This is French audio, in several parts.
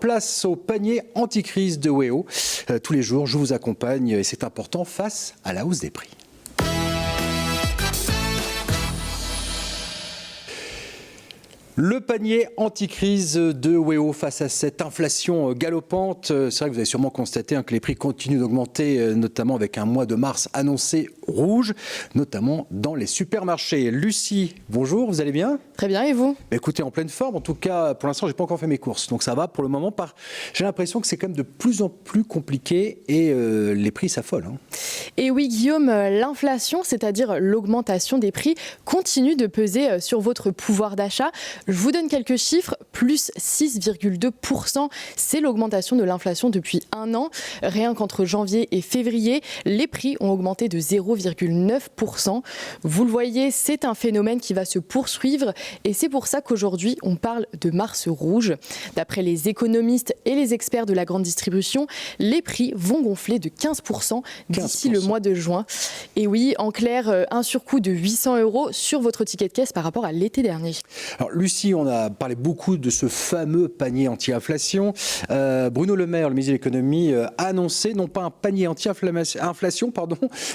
Place au panier anti-crise de WEO. Tous les jours, je vous accompagne et c'est important face à la hausse des prix. Le panier anti-crise de WEO face à cette inflation galopante. C'est vrai que vous avez sûrement constaté que les prix continuent d'augmenter, notamment avec un mois de mars annoncé rouge, notamment dans les supermarchés. Lucie, bonjour, vous allez bien ? Très bien, et vous ? Écoutez, en pleine forme. En tout cas, pour l'instant, je n'ai pas encore fait mes courses. Donc ça va pour le moment. J'ai l'impression que c'est quand même de plus en plus compliqué et les prix s'affolent. Et oui, Guillaume, l'inflation, c'est-à-dire l'augmentation des prix, continue de peser sur votre pouvoir d'achat. Je vous donne quelques chiffres. Plus 6,2%, c'est l'augmentation de l'inflation depuis un an. Rien qu'entre janvier et février, les prix ont augmenté de 0,9%. Vous le voyez, c'est un phénomène qui va se poursuivre et c'est pour ça qu'aujourd'hui, on parle de mars rouge. D'après les économistes et les experts de la grande distribution, les prix vont gonfler de 15% d'ici le mois de juin. Et oui, en clair, un surcoût de 800 € sur votre ticket de caisse par rapport à l'été dernier. Alors Lucie, on a parlé beaucoup de ce fameux panier anti-inflation. Bruno Le Maire, le ministre de l'économie, a annoncé non pas un panier anti-inflation,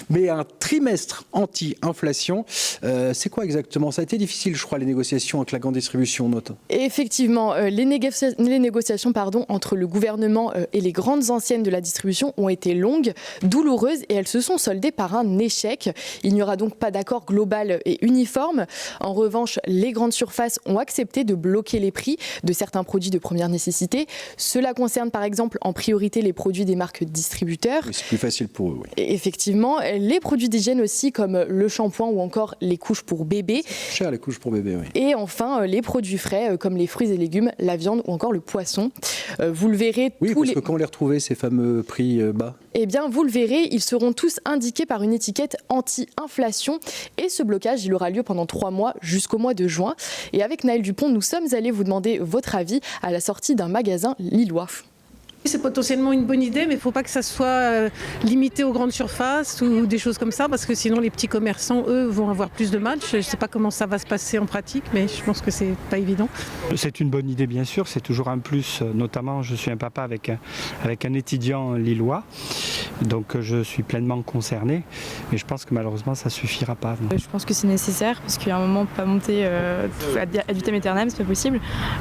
mais un trimestre anti-inflation. C'est quoi exactement ? Ça a été difficile, je crois, les négociations avec la grande distribution, note. Effectivement, les négociations entre le gouvernement et les grandes enseignes de la distribution ont été longues, douloureuses et elles se sont soldées par un échec. Il n'y aura donc pas d'accord global et uniforme. En revanche, les grandes surfaces ont accepté de bloquer les prix de certains produits de première nécessité. Cela concerne par exemple en priorité les produits des marques distributeurs. Oui, c'est plus facile pour eux, oui. Et effectivement, les produits d'hygiène aussi comme le shampoing ou encore les couches pour bébé. C'est cher les couches pour bébé, oui. Et enfin, les produits frais comme les fruits et légumes, la viande ou encore le poisson. Vous le verrez. Oui, parce que quand on les retrouve, ces fameux prix bas ? Eh bien, vous le verrez, ils seront tous indiqués par une étiquette anti-inflation. Et ce blocage, il aura lieu pendant 3 mois jusqu'au mois de juin. Et avec Naël Dupont, nous sommes allés vous demander votre avis à la sortie d'un magasin lillois. C'est potentiellement une bonne idée, mais il ne faut pas que ça soit limité aux grandes surfaces ou des choses comme ça, parce que sinon les petits commerçants, eux, vont avoir plus de mal. Je ne sais pas comment ça va se passer en pratique, mais je pense que ce n'est pas évident. C'est une bonne idée, bien sûr. C'est toujours un plus. Notamment, je suis un papa avec un étudiant lillois, donc je suis pleinement concerné. Mais je pense que malheureusement, ça ne suffira pas. Je pense que c'est nécessaire, parce qu'à un moment, pas monter ad vitam aeternam, c'est pas possible.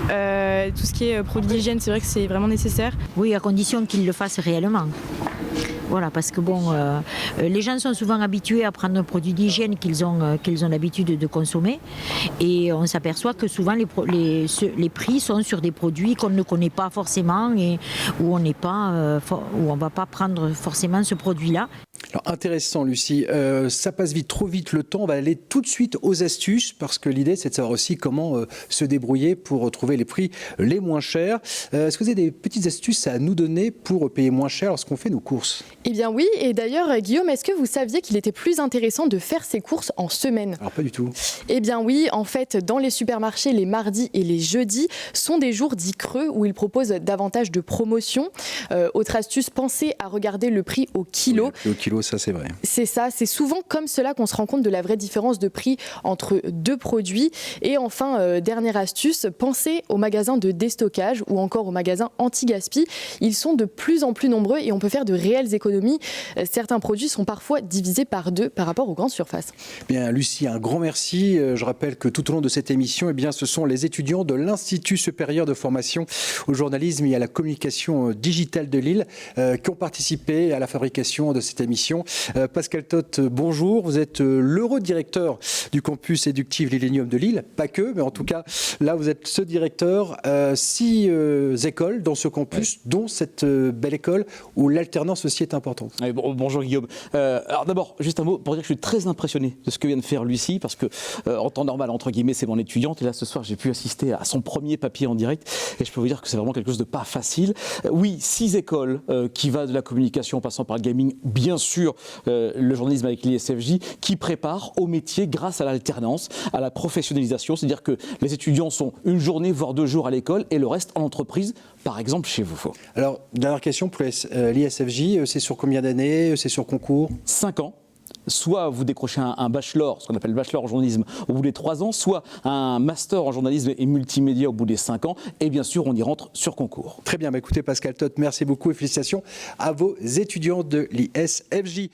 Tout ce qui est produits d'hygiène, c'est vrai que c'est vraiment nécessaire. Oui, à condition qu'ils le fassent réellement. Voilà, parce que les gens sont souvent habitués à prendre un produit d'hygiène qu'ils ont l'habitude de consommer, et on s'aperçoit que souvent les prix sont sur des produits qu'on ne connaît pas forcément et où on ne va pas prendre forcément ce produit-là. Alors intéressant, Lucie, ça passe vite, trop vite le temps. On va aller tout de suite aux astuces parce que l'idée c'est de savoir aussi comment se débrouiller pour trouver les prix les moins chers. Est-ce que vous avez des petites astuces à nous donner pour payer moins cher lorsqu'on fait nos courses ? Eh bien oui, et d'ailleurs Guillaume, est-ce que vous saviez qu'il était plus intéressant de faire ses courses en semaine ? Alors pas du tout. Eh bien oui, en fait dans les supermarchés, les mardis et les jeudis sont des jours dits creux où ils proposent davantage de promotions. Autre astuce, pensez à regarder le prix au kilo. Oui, au kilo, ça c'est vrai. C'est ça, c'est souvent comme cela qu'on se rend compte de la vraie différence de prix entre deux produits. Et enfin, dernière astuce, pensez aux magasins de déstockage ou encore aux magasins anti-gaspi. Ils sont de plus en plus nombreux et on peut faire de réelles économies. Certains produits sont parfois divisés par 2 par rapport aux grandes surfaces. Bien, Lucie, un grand merci. Je rappelle que tout au long de cette émission, ce sont les étudiants de l'Institut supérieur de formation au journalisme et à la communication digitale de Lille qui ont participé à la fabrication de cette émission. Pascal Toth, bonjour. Vous êtes l'heureux directeur du campus éducatif Lillénium de Lille. Pas que, mais en tout cas, là, vous êtes ce directeur. 6 écoles dans ce campus, dont cette belle école où l'alternance aussi est importante. Oui, bonjour Guillaume. Alors d'abord, juste un mot pour dire que je suis très impressionné de ce que vient de faire Lucie, parce que en temps normal, entre guillemets, c'est mon étudiante. Et là, ce soir, j'ai pu assister à son premier papier en direct. Et je peux vous dire que c'est vraiment quelque chose de pas facile. Oui, 6 écoles qui va de la communication en passant par le gaming, bien sûr, le journalisme avec l'ISFJ, qui prépare au métier grâce à l'alternance, à la professionnalisation. C'est-à-dire que les étudiants sont une journée, voire 2 jours à l'école et le reste en entreprise, par exemple chez vous. Alors, dernière question pour l'ISFJ, c'est sur combien d'années ? C'est sur concours ? 5 ans. soit vous décrochez un bachelor, ce qu'on appelle bachelor en journalisme, au bout des 3 ans, soit un master en journalisme et multimédia au bout des 5 ans, et bien sûr, on y rentre sur concours. Très bien, écoutez Pascal Toth, merci beaucoup et félicitations à vos étudiants de l'ISFJ.